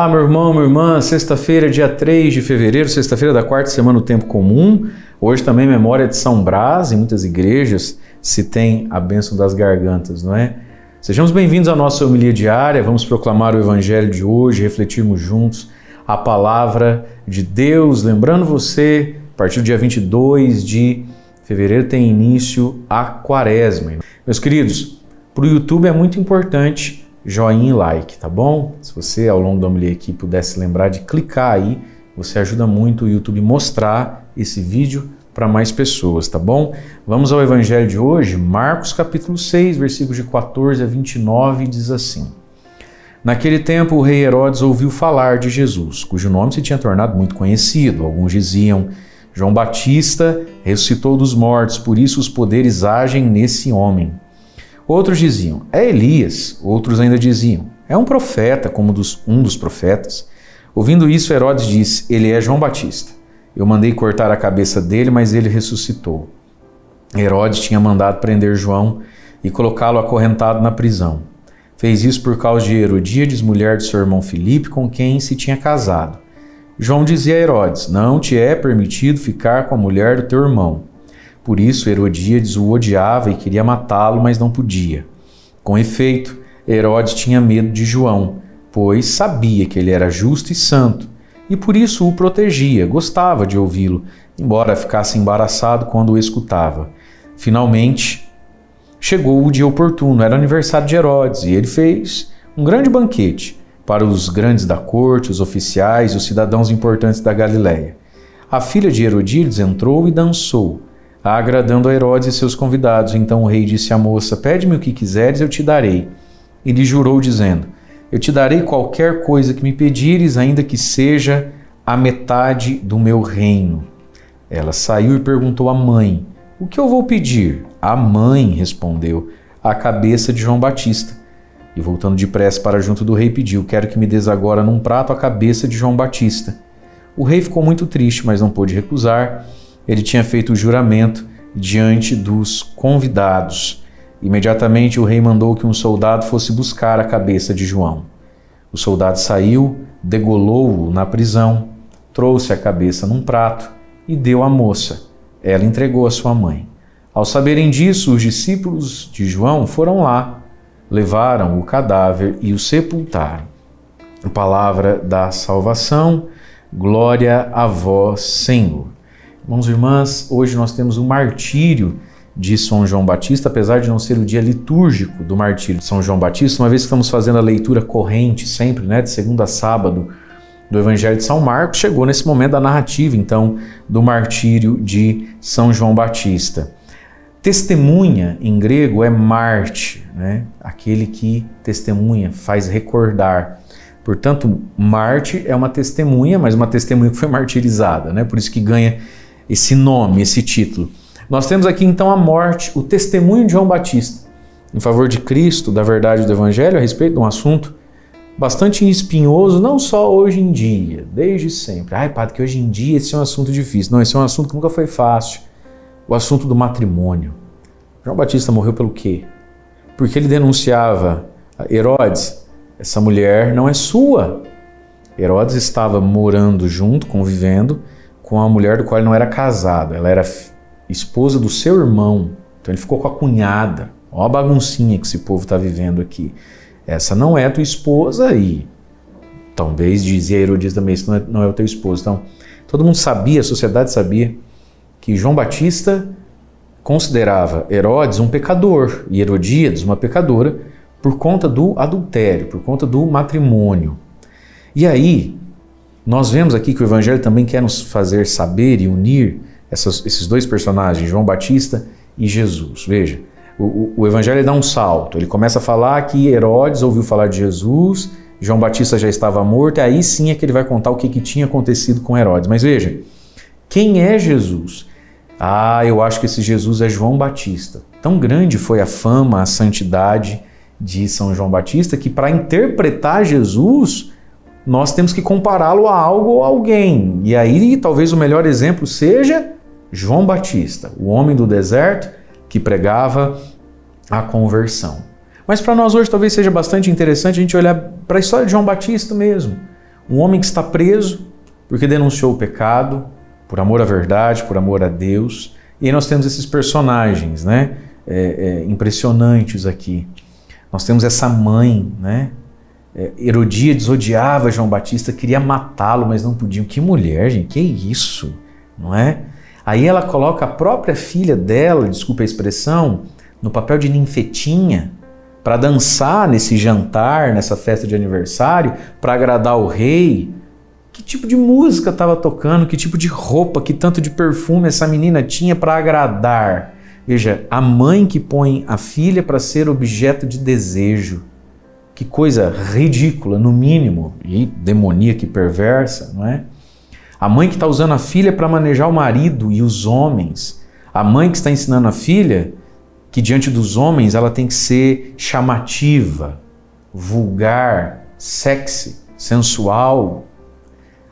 Olá, meu irmão, minha irmã, sexta-feira, dia 3 de fevereiro, sexta-feira da quarta semana do tempo comum. Hoje também memória de São Brás, em muitas igrejas se tem a bênção das gargantas, não é? Sejamos bem-vindos à nossa homilia diária, vamos proclamar o evangelho de hoje, refletirmos juntos a palavra de Deus. Lembrando você, a partir do dia 22 de fevereiro tem início a quaresma. Meus queridos, para o YouTube é muito importante joinha e like, tá bom? Se você ao longo da homilia aqui pudesse lembrar de clicar aí, você ajuda muito o YouTube mostrar esse vídeo para mais pessoas, tá bom? Vamos ao evangelho de hoje, Marcos capítulo 6, versículos de 14 a 29, diz assim: Naquele tempo o rei Herodes ouviu falar de Jesus, cujo nome se tinha tornado muito conhecido. Alguns diziam: João Batista ressuscitou dos mortos, por isso os poderes agem nesse homem. Outros diziam: é Elias. Outros ainda diziam: é um profeta, como um dos profetas. Ouvindo isso, Herodes disse: ele é João Batista. Eu mandei cortar a cabeça dele, mas ele ressuscitou. Herodes tinha mandado prender João e colocá-lo acorrentado na prisão. Fez isso por causa de Herodíades, mulher de seu irmão Filipe, com quem se tinha casado. João dizia a Herodes: não te é permitido ficar com a mulher do teu irmão. Por isso Herodíades o odiava e queria matá-lo, mas não podia. Com efeito, Herodes tinha medo de João, pois sabia que ele era justo e santo, e por isso o protegia, gostava de ouvi-lo, embora ficasse embaraçado quando o escutava. Finalmente, chegou o dia oportuno, era aniversário de Herodes, e ele fez um grande banquete para os grandes da corte, os oficiais e os cidadãos importantes da Galiléia. A filha de Herodíades entrou e dançou, agradando a Herodes e seus convidados. Então o rei disse à moça: pede-me o que quiseres, eu te darei. E lhe jurou, dizendo: eu te darei qualquer coisa que me pedires, ainda que seja a metade do meu reino. Ela saiu e perguntou à mãe: o que eu vou pedir? A mãe respondeu: a cabeça de João Batista. E voltando depressa para junto do rei, pediu: quero que me des agora num prato a cabeça de João Batista. O rei ficou muito triste, mas não pôde recusar. Ele tinha feito o juramento diante dos convidados. Imediatamente o rei mandou que um soldado fosse buscar a cabeça de João. O soldado saiu, degolou-o na prisão, trouxe a cabeça num prato e deu à moça. Ela entregou a sua mãe. Ao saberem disso, os discípulos de João foram lá, levaram o cadáver e o sepultaram. A palavra da salvação, glória a vós, Senhor. Irmãos e irmãs, hoje nós temos o martírio de São João Batista, apesar de não ser o dia litúrgico do martírio de São João Batista, uma vez que estamos fazendo a leitura corrente sempre, de segunda a sábado, do Evangelho de São Marcos, chegou nesse momento da narrativa, então, do martírio de São João Batista. Testemunha, em grego, é mártir, aquele que testemunha, faz recordar. Portanto, mártir é uma testemunha, mas uma testemunha que foi martirizada, por isso que ganha esse nome, esse título. Nós temos aqui então a morte, o testemunho de João Batista, em favor de Cristo, da verdade do Evangelho, a respeito de um assunto bastante espinhoso, não só hoje em dia, desde sempre. Ai, padre, que hoje em dia esse é um assunto difícil. Não, esse é um assunto que nunca foi fácil. O assunto do matrimônio. João Batista morreu pelo quê? Porque ele denunciava a Herodes: essa mulher não é sua. Herodes estava morando junto, convivendo com a mulher do qual ele não era casado. Ela era esposa do seu irmão. Então ele ficou com a cunhada. Olha a baguncinha que esse povo está vivendo aqui. Essa não é tua esposa e talvez dizia Herodes também, isso não é o teu esposo. Então todo mundo sabia, a sociedade sabia que João Batista considerava Herodes um pecador e Herodíades uma pecadora por conta do adultério, por conta do matrimônio. E aí, nós vemos aqui que o Evangelho também quer nos fazer saber e unir esses dois personagens, João Batista e Jesus. Veja, o Evangelho dá um salto, ele começa a falar que Herodes ouviu falar de Jesus, João Batista já estava morto, e aí sim é que ele vai contar o que tinha acontecido com Herodes. Mas veja, quem é Jesus? Eu acho que esse Jesus é João Batista. Tão grande foi a fama, a santidade de São João Batista, que para interpretar Jesus, nós temos que compará-lo a algo ou a alguém. E aí talvez o melhor exemplo seja João Batista, o homem do deserto que pregava a conversão. Mas para nós hoje talvez seja bastante interessante a gente olhar para a história de João Batista mesmo. Um homem que está preso porque denunciou o pecado, por amor à verdade, por amor a Deus. E aí nós temos esses personagens, né? Impressionantes aqui. Nós temos essa mãe, né? Herodíades odiava João Batista, queria matá-lo, mas não podiam. Que mulher, gente, que isso, não é? Aí ela coloca a própria filha dela, desculpa a expressão, no papel de ninfetinha, para dançar nesse jantar, nessa festa de aniversário, para agradar o rei. Que tipo de música estava tocando, que tipo de roupa, que tanto de perfume essa menina tinha para agradar? Veja, a mãe que põe a filha para ser objeto de desejo. Que coisa ridícula, no mínimo, e demoníaca e perversa, não é? A mãe que está usando a filha para manejar o marido e os homens. A mãe que está ensinando a filha que diante dos homens ela tem que ser chamativa, vulgar, sexy, sensual.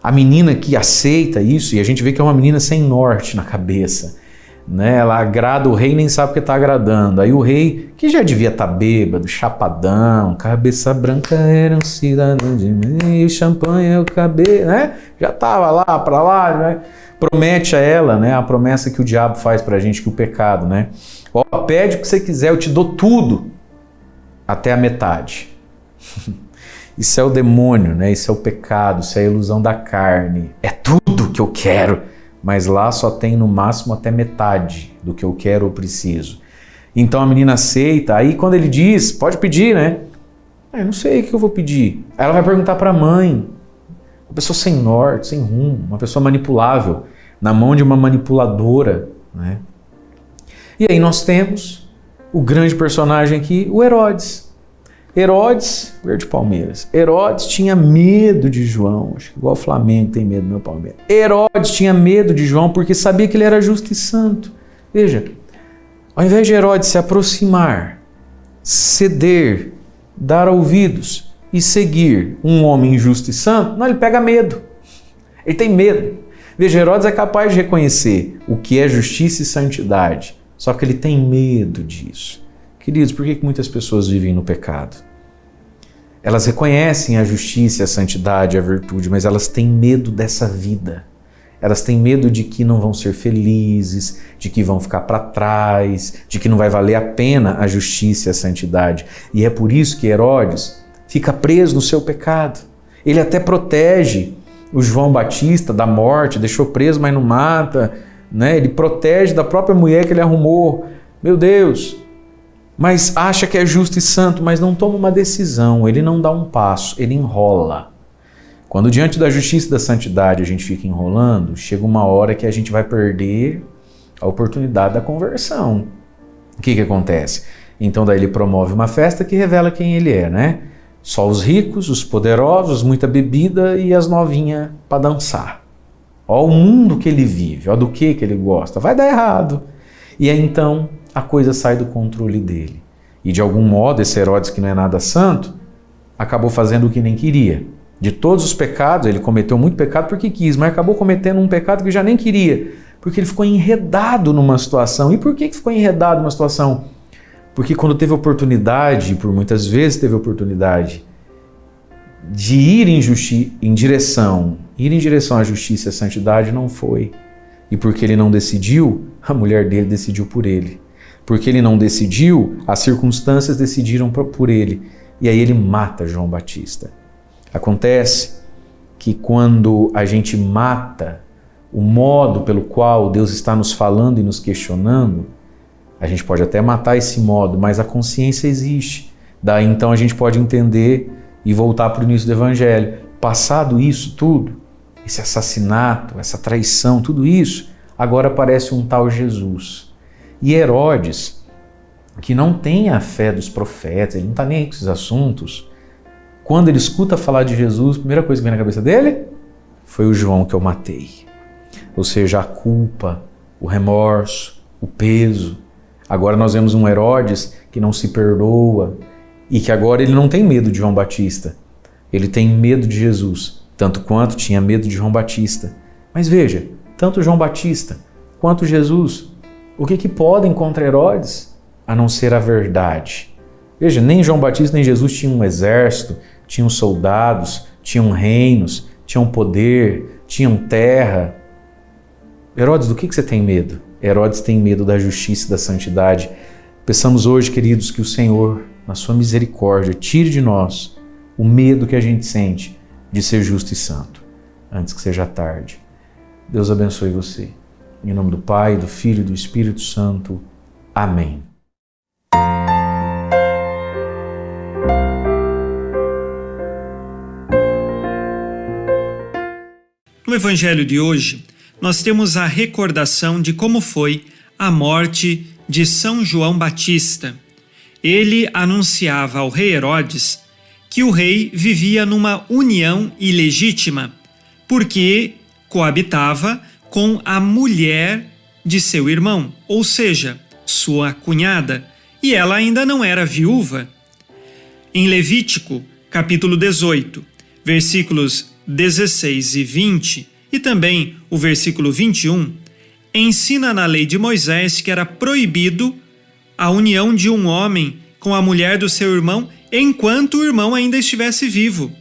A menina que aceita isso, e a gente vê que é uma menina sem norte na cabeça, né? Ela agrada o rei e nem sabe o que está agradando. Aí o rei, que já devia estar bêbado, chapadão, cabeça branca era um cidadão de meio, champanhe é o cabelo, né? Já estava lá para lá, né? Promete a ela, né? A promessa que o diabo faz para a gente, que o pecado, né? Ó, pede o que você quiser, eu te dou tudo, até a metade. Isso é o demônio, né? Isso é o pecado, isso é a ilusão da carne. É tudo que eu quero, mas lá só tem no máximo até metade do que eu quero ou preciso. Então a menina aceita, aí quando ele diz, pode pedir, né? Eu não sei o que eu vou pedir. Aí ela vai perguntar para a mãe, uma pessoa sem norte, sem rumo, uma pessoa manipulável, na mão de uma manipuladora, né? E aí nós temos o grande personagem aqui, o Herodes. Herodes, verde Palmeiras. Herodes tinha medo de João, acho que igual o Flamengo tem medo do meu Palmeiras. Herodes tinha medo de João porque sabia que ele era justo e santo. Veja, ao invés de Herodes se aproximar, ceder, dar ouvidos e seguir um homem justo e santo, não, ele pega medo. Ele tem medo. Veja, Herodes é capaz de reconhecer o que é justiça e santidade, só que ele tem medo disso. Queridos, por que muitas pessoas vivem no pecado? Elas reconhecem a justiça, a santidade, a virtude, mas elas têm medo dessa vida. Elas têm medo de que não vão ser felizes, de que vão ficar para trás, de que não vai valer a pena a justiça e a santidade. E é por isso que Herodes fica preso no seu pecado. Ele até protege o João Batista da morte, deixou preso, mas não mata, né? Ele protege da própria mulher que ele arrumou. Meu Deus! Mas acha que é justo e santo, mas não toma uma decisão, ele não dá um passo, ele enrola. Quando diante da justiça e da santidade a gente fica enrolando, chega uma hora que a gente vai perder a oportunidade da conversão. O que acontece? Então daí ele promove uma festa que revela quem ele é, né? Só os ricos, os poderosos, muita bebida e as novinhas para dançar. Ó o mundo que ele vive, ó do que ele gosta. Vai dar errado. E aí então a coisa sai do controle dele. E de algum modo esse Herodes, que não é nada santo, acabou fazendo o que nem queria. De todos os pecados, ele cometeu muito pecado porque quis, mas acabou cometendo um pecado que já nem queria, porque ele ficou enredado numa situação. E por que ficou enredado numa situação? Porque quando teve oportunidade, por muitas vezes teve oportunidade, de ir em direção à justiça e à santidade, não foi. E porque ele não decidiu, a mulher dele decidiu por ele. Porque ele não decidiu, as circunstâncias decidiram por ele. E aí ele mata João Batista. Acontece que quando a gente mata o modo pelo qual Deus está nos falando e nos questionando, a gente pode até matar esse modo, mas a consciência existe. Daí então a gente pode entender e voltar para o início do Evangelho. Passado isso tudo, esse assassinato, essa traição, tudo isso, agora aparece um tal Jesus. E Herodes, que não tem a fé dos profetas, ele não está nem aí com esses assuntos, quando ele escuta falar de Jesus, a primeira coisa que vem na cabeça dele foi o João que eu matei. Ou seja, a culpa, o remorso, o peso. Agora nós vemos um Herodes que não se perdoa e que agora ele não tem medo de João Batista. Ele tem medo de Jesus, tanto quanto tinha medo de João Batista. Mas veja, tanto João Batista quanto Jesus, o que podem contra Herodes a não ser a verdade? Veja, nem João Batista nem Jesus tinham um exército, tinham soldados, tinham reinos, tinham poder, tinham terra. Herodes, do que você tem medo? Herodes tem medo da justiça e da santidade. Peçamos hoje, queridos, que o Senhor, na sua misericórdia, tire de nós o medo que a gente sente de ser justo e santo, antes que seja tarde. Deus abençoe você. Em nome do Pai, do Filho e do Espírito Santo. Amém. No Evangelho de hoje, nós temos a recordação de como foi a morte de São João Batista. Ele anunciava ao rei Herodes que o rei vivia numa união ilegítima, porque coabitava com a mulher de seu irmão, ou seja, sua cunhada, e ela ainda não era viúva. Em Levítico, capítulo 18, versículos 16 e 20, e também o versículo 21, ensina na lei de Moisés que era proibido a união de um homem com a mulher do seu irmão enquanto o irmão ainda estivesse vivo.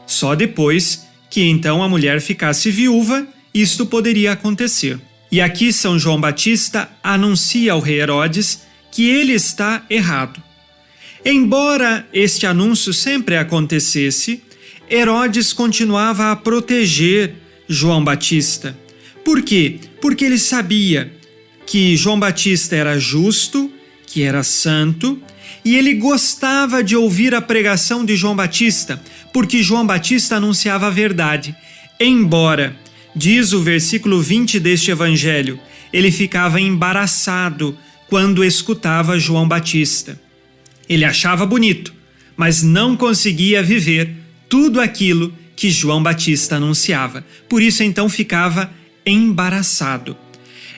Só depois que então a mulher ficasse viúva, isto poderia acontecer. E aqui São João Batista anuncia ao rei Herodes que ele está errado. Embora este anúncio sempre acontecesse, Herodes continuava a proteger João Batista. Por quê? Porque ele sabia que João Batista era justo, que era santo, e ele gostava de ouvir a pregação de João Batista, porque João Batista anunciava a verdade. Embora, diz o versículo 20 deste evangelho, ele ficava embaraçado quando escutava João Batista. Ele achava bonito, mas não conseguia viver tudo aquilo que João Batista anunciava. Por isso, então, ficava embaraçado.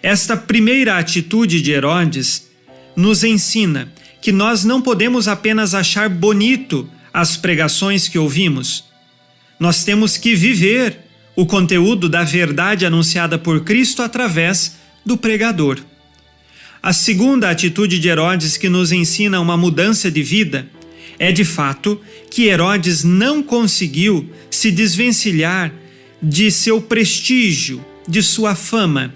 Esta primeira atitude de Herodes nos ensina que nós não podemos apenas achar bonito as pregações que ouvimos. Nós temos que viver o conteúdo da verdade anunciada por Cristo através do pregador. A segunda atitude de Herodes que nos ensina uma mudança de vida é, de fato, que Herodes não conseguiu se desvencilhar de seu prestígio, de sua fama,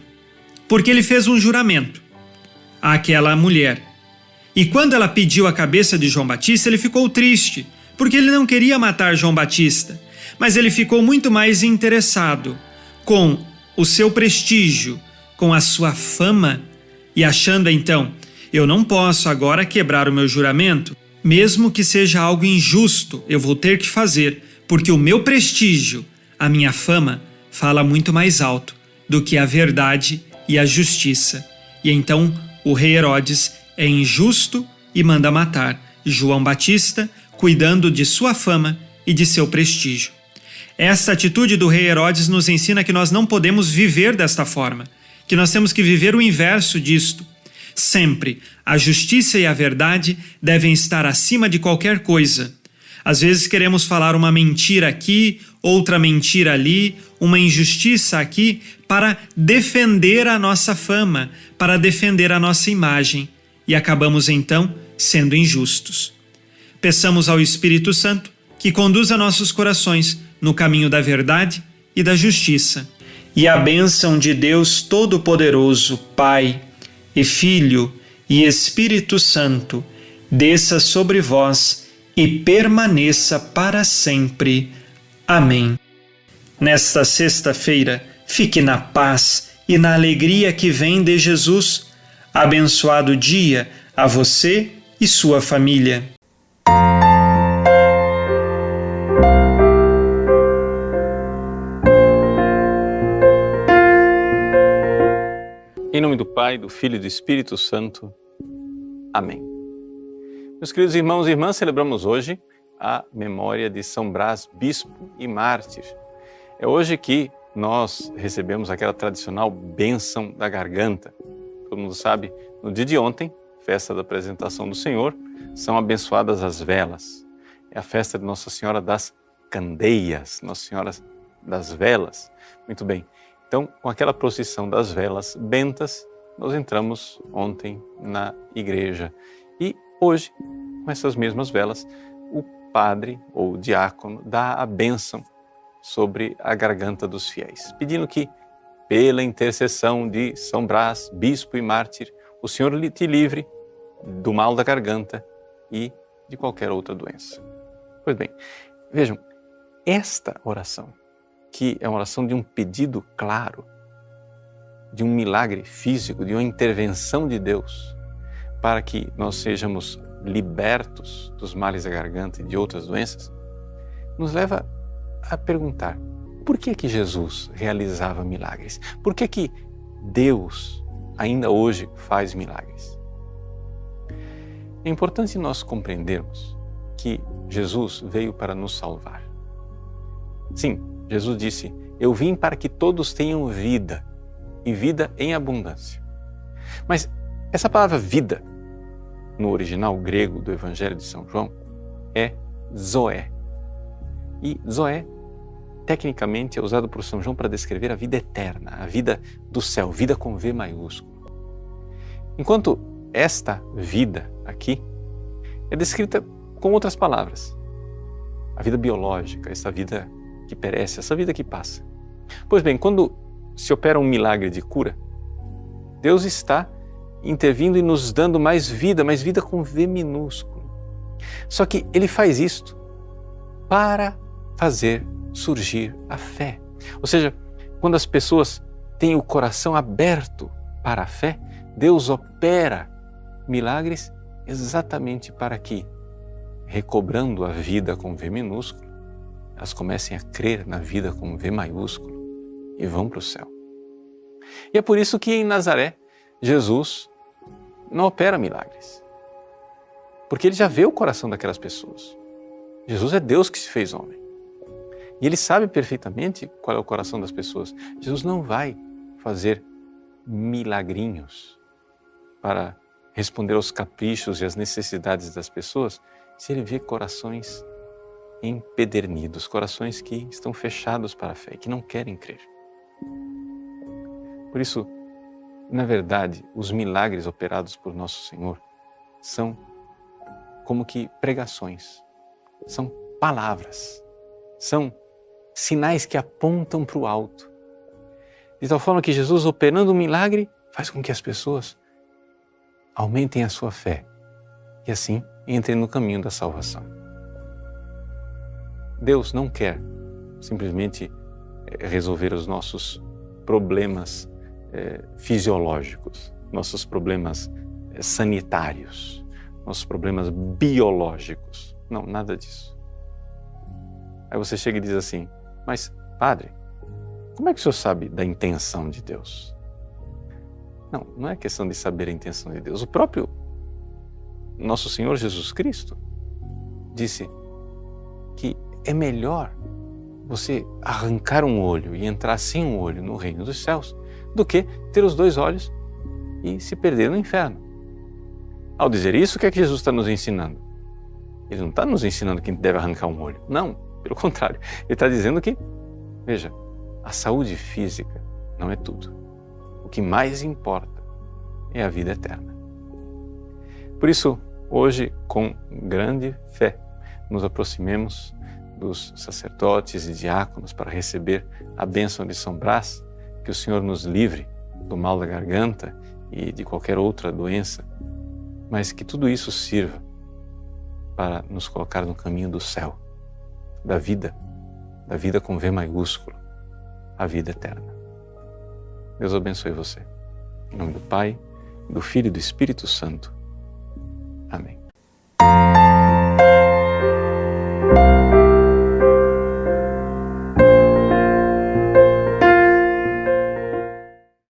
porque ele fez um juramento àquela mulher. E quando ela pediu a cabeça de João Batista, ele ficou triste, porque ele não queria matar João Batista, mas ele ficou muito mais interessado com o seu prestígio, com a sua fama, e achando então, eu não posso agora quebrar o meu juramento, mesmo que seja algo injusto, eu vou ter que fazer, porque o meu prestígio, a minha fama, fala muito mais alto do que a verdade e a justiça. E então o rei Herodes é injusto e manda matar João Batista, cuidando de sua fama e de seu prestígio. Essa atitude do rei Herodes nos ensina que nós não podemos viver desta forma, que nós temos que viver o inverso disto. Sempre, a justiça e a verdade devem estar acima de qualquer coisa. Às vezes queremos falar uma mentira aqui, outra mentira ali, uma injustiça aqui, para defender a nossa fama, para defender a nossa imagem, e acabamos então sendo injustos. Peçamos ao Espírito Santo que conduza nossos corações no caminho da verdade e da justiça. E a bênção de Deus Todo-Poderoso, Pai e Filho e Espírito Santo, desça sobre vós e permaneça para sempre. Amém. Nesta sexta-feira, fique na paz e na alegria que vem de Jesus. Abençoado dia a você e sua família. Em nome do Pai, do Filho e do Espírito Santo. Amém. Meus queridos irmãos e irmãs, celebramos hoje a memória de São Brás, bispo e mártir. É hoje que nós recebemos aquela tradicional bênção da garganta. Todo mundo sabe, no dia de ontem, festa da apresentação do Senhor, são abençoadas as velas. É a festa de Nossa Senhora das Candeias, Nossa Senhora das Velas. Muito bem. Então, com aquela procissão das velas bentas, nós entramos ontem na igreja. E hoje, com essas mesmas velas, o padre ou o diácono dá a bênção sobre a garganta dos fiéis, pedindo que, pela intercessão de São Brás, bispo e mártir, o Senhor te livre do mal da garganta e de qualquer outra doença. Pois bem, vejam, esta oração, que é uma oração de um pedido claro, de um milagre físico, de uma intervenção de Deus, para que nós sejamos libertos dos males da garganta e de outras doenças, nos leva a perguntar: por que que Jesus realizava milagres? Por que que Deus ainda hoje faz milagres? É importante nós compreendermos que Jesus veio para nos salvar. Sim, Jesus disse: eu vim para que todos tenham vida, e vida em abundância. Mas essa palavra vida, no original grego do Evangelho de São João, é zoé. E zoé, tecnicamente, é usado por São João para descrever a vida eterna, a vida do céu, vida com V maiúsculo. Enquanto esta vida aqui é descrita com outras palavras. A vida biológica, essa vida que perece, essa vida que passa. Pois bem, quando se opera um milagre de cura, Deus está intervindo e nos dando mais vida com V minúsculo. Só que Ele faz isto para fazer surgir a fé. Ou seja, quando as pessoas têm o coração aberto para a fé, Deus opera milagres exatamente para que, recobrando a vida com V minúsculo, elas comecem a crer na vida com V maiúsculo e vão para o céu. E é por isso que em Nazaré, Jesus não opera milagres. Porque Ele já vê o coração daquelas pessoas. Jesus é Deus que se fez homem. E Ele sabe perfeitamente qual é o coração das pessoas. Jesus não vai fazer milagrinhos para responder aos caprichos e às necessidades das pessoas se Ele vê corações empedernidos, corações que estão fechados para a fé, que não querem crer. Por isso, na verdade, os milagres operados por Nosso Senhor são como que pregações, são palavras, são sinais que apontam para o alto. De tal forma que Jesus, operando um milagre, faz com que as pessoas aumentem a sua fé e assim entrem no caminho da salvação. Deus não quer simplesmente resolver os nossos problemas fisiológicos, nossos problemas sanitários, nossos problemas biológicos. Não, nada disso. Aí você chega e diz assim: mas, padre, como é que o senhor sabe da intenção de Deus? Não, não é questão de saber a intenção de Deus. O próprio Nosso Senhor Jesus Cristo disse que é melhor você arrancar um olho e entrar sem um olho no reino dos céus do que ter os dois olhos e se perder no inferno. Ao dizer isso, o que é que Jesus está nos ensinando? Ele não está nos ensinando que deve arrancar um olho. Não, pelo contrário. Ele está dizendo que, veja, a saúde física não é tudo. O que mais importa é a vida eterna. Por isso, hoje, com grande fé, nos aproximemos dos sacerdotes e diáconos para receber a bênção de São Brás, que o Senhor nos livre do mal da garganta e de qualquer outra doença, mas que tudo isso sirva para nos colocar no caminho do céu, da vida com V maiúsculo, a vida eterna. Deus abençoe você. Em nome do Pai, do Filho e do Espírito Santo. Amém.